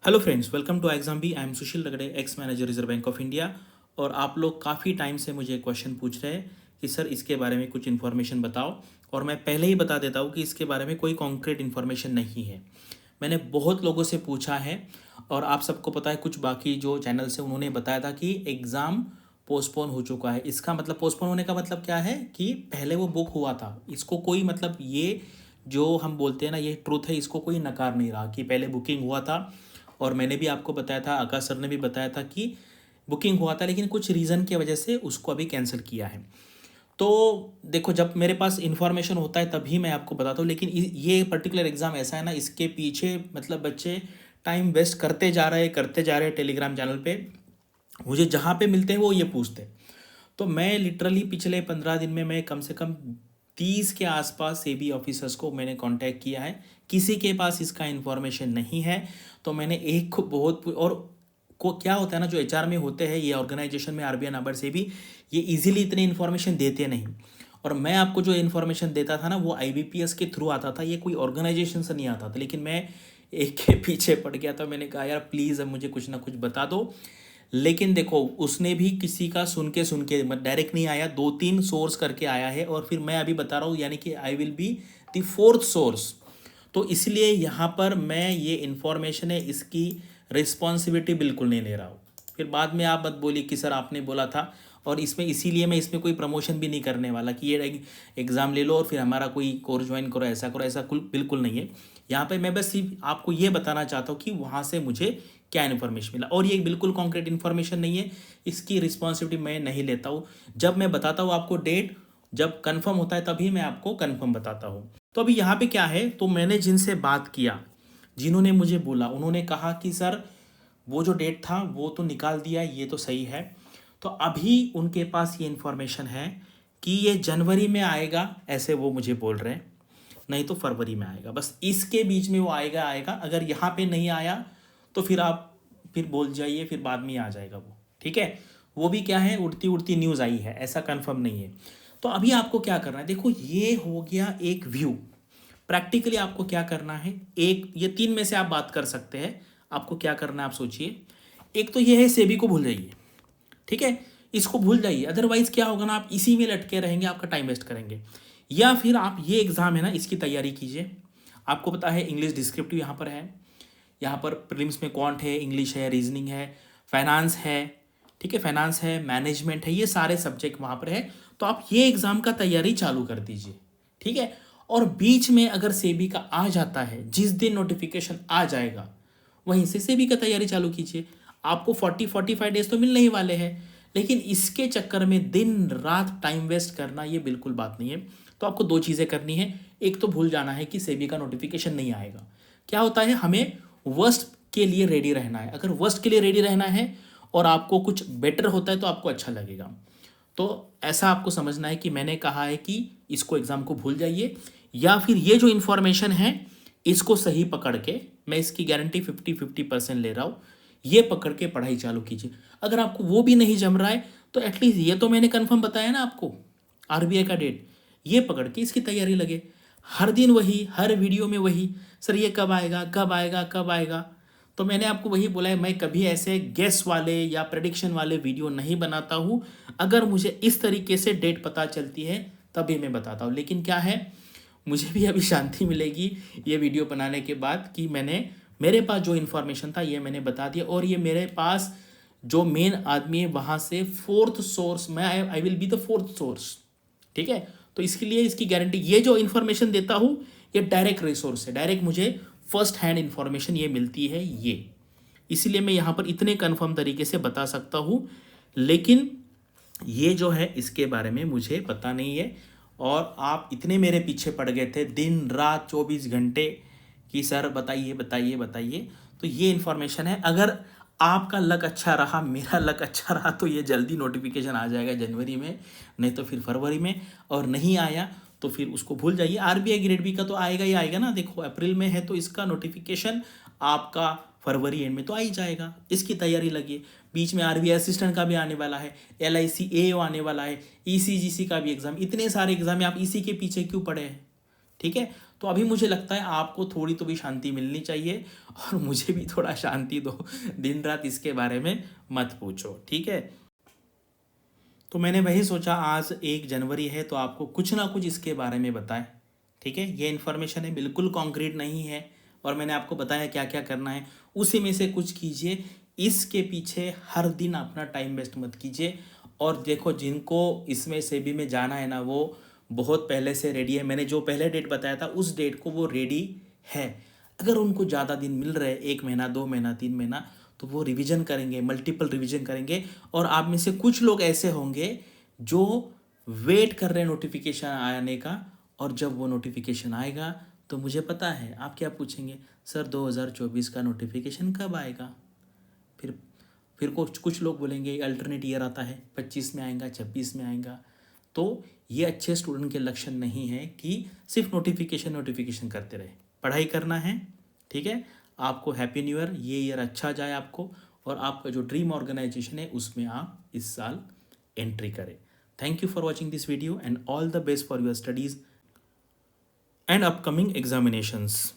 Hello friends, welcome to exam B. I am Sushil Ragade, ex manager Reserve Bank of India. और आप लोग काफ़ी time से मुझे क्वेश्चन पूछ रहे हैं कि सर इसके बारे में कुछ इन्फॉर्मेशन बताओ। और मैं पहले ही बता देता हूँ कि इसके बारे में कोई कॉन्क्रीट इन्फॉर्मेशन नहीं है। मैंने बहुत लोगों से पूछा है और आप सबको पता है, कुछ बाकी जो चैनल्स हैं उन्होंने बताया था कि एग्ज़ाम पोस्टपोन हो चुका है। इसका मतलब पोस्टपोन होने का मतलब क्या है कि पहले वो बुक हुआ था। इसको कोई मतलब ये जो हम बोलते हैं ना, ये ट्रूथ है, इसको कोई नकार नहीं रहा कि पहले बुकिंग हुआ था। और मैंने भी आपको बताया था, आकाश सर ने भी बताया था कि बुकिंग हुआ था, लेकिन कुछ रीज़न की वजह से उसको अभी कैंसिल किया है। तो देखो, जब मेरे पास इन्फॉर्मेशन होता है तभी मैं आपको बताता हूँ, लेकिन ये पर्टिकुलर एग्ज़ाम ऐसा है ना, इसके पीछे मतलब बच्चे टाइम वेस्ट करते जा रहे हैं टेलीग्राम चैनल पे। मुझे जहाँ पे मिलते हैं वो ये पूछते हैं। तो मैं लिटरली पिछले 15 दिन में मैं कम से कम 30 के आसपास सेबी ऑफिसर्स को मैंने कांटेक्ट किया है। किसी के पास इसका इन्फॉर्मेशन नहीं है। तो मैंने एक को बहुत और को क्या होता है ना, जो एचआर में होते हैं ये ऑर्गेनाइजेशन में, आरबीआई नाबार्ड से भी, ये इजीली इतनी इन्फॉर्मेशन देते नहीं। और मैं आपको जो इन्फॉर्मेशन देता था ना, वो आईबीपीएस के थ्रू आता था, ये कोई ऑर्गेनाइजेशन से नहीं आता था। लेकिन मैं एक के पीछे पड़ गया था। मैंने कहा यार प्लीज़ अब मुझे कुछ ना कुछ बता दो। लेकिन देखो, उसने भी किसी का सुन के डायरेक्ट नहीं आया, 2-3 सोर्स करके आया है। और फिर मैं अभी बता रहा हूँ, यानी कि I will be the fourth source. तो इसलिए यहाँ पर मैं ये इन्फॉर्मेशन है, इसकी रिस्पॉन्सिबिलिटी बिल्कुल नहीं ले रहा हूँ। फिर बाद में आप मत बोलिए कि सर आपने बोला था। और इसमें इसीलिए मैं इसमें कोई प्रमोशन भी नहीं करने वाला कि ये एग्ज़ाम ले लो और फिर हमारा कोई कोर्स ज्वाइन करो, ऐसा बिल्कुल नहीं है। यहाँ पे मैं बस सिर्फ आपको ये बताना चाहता हूँ कि वहाँ से मुझे क्या इन्फॉर्मेशन मिला। और ये बिल्कुल कॉन्क्रीट इन्फॉर्मेशन नहीं है, इसकी रिस्पॉन्सिबिलिटी मैं नहीं लेता हूँ। जब मैं बताता हूँ आपको डेट, जब कंफर्म होता है तभी मैं आपको कंफर्म बताता हूँ। तो अभी यहाँ पे क्या है, तो मैंने जिनसे बात किया, जिन्होंने मुझे बोला, उन्होंने कहा कि सर वो जो डेट था वो तो निकाल दिया, ये तो सही है। तो अभी उनके पास ये इन्फॉर्मेशन है कि ये जनवरी में आएगा, ऐसे वो मुझे बोल रहे हैं। नहीं तो फरवरी में आएगा, बस इसके बीच में वो आएगा। अगर यहाँ पे नहीं आया तो फिर आप फिर बोल जाइए, फिर बाद में ही आ जाएगा वो, ठीक है। वो भी क्या है, उड़ती उड़ती न्यूज़ आई है, ऐसा कंफर्म नहीं है। तो अभी आपको क्या करना है, देखो ये हो गया एक व्यू। प्रैक्टिकली आपको क्या करना है, एक ये तीन में से आप बात कर सकते हैं। आपको क्या करना है आप सोचिए। एक तो ये है, सेबी को भूल जाइए, ठीक है। इसको भूल जाइए, अदरवाइज क्या होगा ना, आप इसी में लटके रहेंगे, आपका टाइम वेस्ट करेंगे। या फिर आप ये एग्ज़ाम है ना, इसकी तैयारी कीजिए। आपको पता है इंग्लिश डिस्क्रिप्टिव यहाँ पर है, यहाँ पर प्रीलिम्स में क्वांट है, इंग्लिश है, रीजनिंग है, फाइनेंस है, ठीक है, फाइनेंस है, मैनेजमेंट है, ये सारे सब्जेक्ट वहाँ पर है। तो आप ये एग्ज़ाम का तैयारी चालू कर दीजिए, ठीक है। और बीच में अगर सेबी का आ जाता है, जिस दिन नोटिफिकेशन आ जाएगा वहीं से सेबी का तैयारी चालू कीजिए। आपको 40-45 डेज तो मिलने ही वाले हैं। लेकिन इसके चक्कर में दिन रात टाइम वेस्ट करना ये बिल्कुल बात नहीं है। तो आपको दो चीज़ें करनी है। एक तो भूल जाना है कि सेबी का नोटिफिकेशन नहीं आएगा। क्या होता है, हमें वर्स्ट के लिए रेडी रहना है। अगर वर्स्ट के लिए रेडी रहना है और आपको कुछ बेटर होता है तो आपको अच्छा लगेगा। तो ऐसा आपको समझना है कि मैंने कहा है कि इसको एग्ज़ाम को भूल जाइए, या फिर ये जो इन्फॉर्मेशन है इसको सही पकड़ के, मैं इसकी गारंटी 50-50% ले रहा हूँ, ये पकड़ के पढ़ाई चालू कीजिए। अगर आपको वो भी नहीं जम रहा है तो एटलीस्ट ये तो मैंने कन्फर्म बताया ना आपको, आरबीआई का डेट, ये पकड़ के इसकी तैयारी लगे। हर दिन वही, हर वीडियो में वही, सर ये कब आएगा, कब आएगा, कब आएगा। तो मैंने आपको वही बोला है, मैं कभी ऐसे गेस वाले या प्रेडिक्शन वाले वीडियो नहीं बनाता हूँ। अगर मुझे इस तरीके से डेट पता चलती है तभी मैं बताता हूँ। लेकिन क्या है, मुझे भी अभी शांति मिलेगी ये वीडियो बनाने के बाद कि मैंने, मेरे पास जो इन्फॉर्मेशन था ये मैंने बता दिया। और ये मेरे पास जो मेन आदमी है वहाँ से फोर्थ सोर्स, मैं I will be the fourth source, ठीक है। तो इसके लिए इसकी गारंटी, ये जो इन्फॉर्मेशन देता हूँ ये डायरेक्ट रिसोर्स है, डायरेक्ट मुझे फर्स्ट हैंड इन्फॉर्मेशन ये मिलती है ये। इसीलिए मैं यहाँ पर इतने कन्फर्म तरीके से बता सकता हूँ। लेकिन ये जो है इसके बारे में मुझे पता नहीं है। और आप इतने मेरे पीछे पड़ गए थे दिन रात 24 घंटे कि सर बताइए बताइए बताइए। तो ये इन्फॉर्मेशन है। अगर आपका लक अच्छा रहा, मेरा लक अच्छा रहा, तो ये जल्दी नोटिफिकेशन आ जाएगा जनवरी में, नहीं तो फिर फरवरी में। और नहीं आया तो फिर उसको भूल जाइए। आरबीआई ग्रेड बी का तो आएगा ही आएगा ना। देखो अप्रैल में है तो इसका नोटिफिकेशन आपका फरवरी एंड में तो आ ही जाएगा। इसकी तैयारी लगी। बीच में आरबीआई असिस्टेंट का भी आने वाला है, एलआईसी एओ आने वाला है, ईसीजीसी का भी एग्जाम, इतने सारे एग्जाम है, आप इसी के पीछे क्यों पड़े हैं, ठीक है। तो अभी मुझे लगता है आपको थोड़ी तो भी शांति मिलनी चाहिए और मुझे भी थोड़ा शांति दो। दिन रात इसके बारे में मत पूछो, ठीक है। तो मैंने वही सोचा आज 1 जनवरी है तो आपको कुछ ना कुछ इसके बारे में बताएं, ठीक है। ये इन्फॉर्मेशन है, बिल्कुल कॉन्क्रीट नहीं है, और मैंने आपको बताया क्या क्या करना है, उसी में से कुछ कीजिए। इसके पीछे हर दिन अपना टाइम वेस्ट मत कीजिए। और देखो, जिनको इसमें सेबी में जाना है ना, वो बहुत पहले से रेडी है। मैंने जो पहले डेट बताया था उस डेट को वो रेडी है। अगर उनको ज़्यादा दिन मिल रहे, 1 महीना, 2 महीना, 3 महीना, तो वो रिवीजन करेंगे, मल्टीपल रिवीजन करेंगे। और आप में से कुछ लोग ऐसे होंगे जो वेट कर रहे हैं नोटिफिकेशन आने का, और जब वो नोटिफिकेशन आएगा तो मुझे पता है आप क्या पूछेंगे, सर 2024 का नोटिफिकेशन कब आएगा। फिर फिर कुछ कुछ लोग बोलेंगे अल्टरनेट ईयर आता है, 25 में आएगा, 26 में आएगा। तो ये अच्छे स्टूडेंट के लक्षण नहीं है कि सिर्फ नोटिफिकेशन नोटिफिकेशन करते रहे। पढ़ाई करना है, ठीक है। आपको हैप्पी न्यू ईयर, ये ईयर अच्छा जाए आपको, और आपका जो ड्रीम ऑर्गेनाइजेशन है उसमें आप इस साल एंट्री करें। Thank you for watching this video and all the best for your studies and upcoming examinations.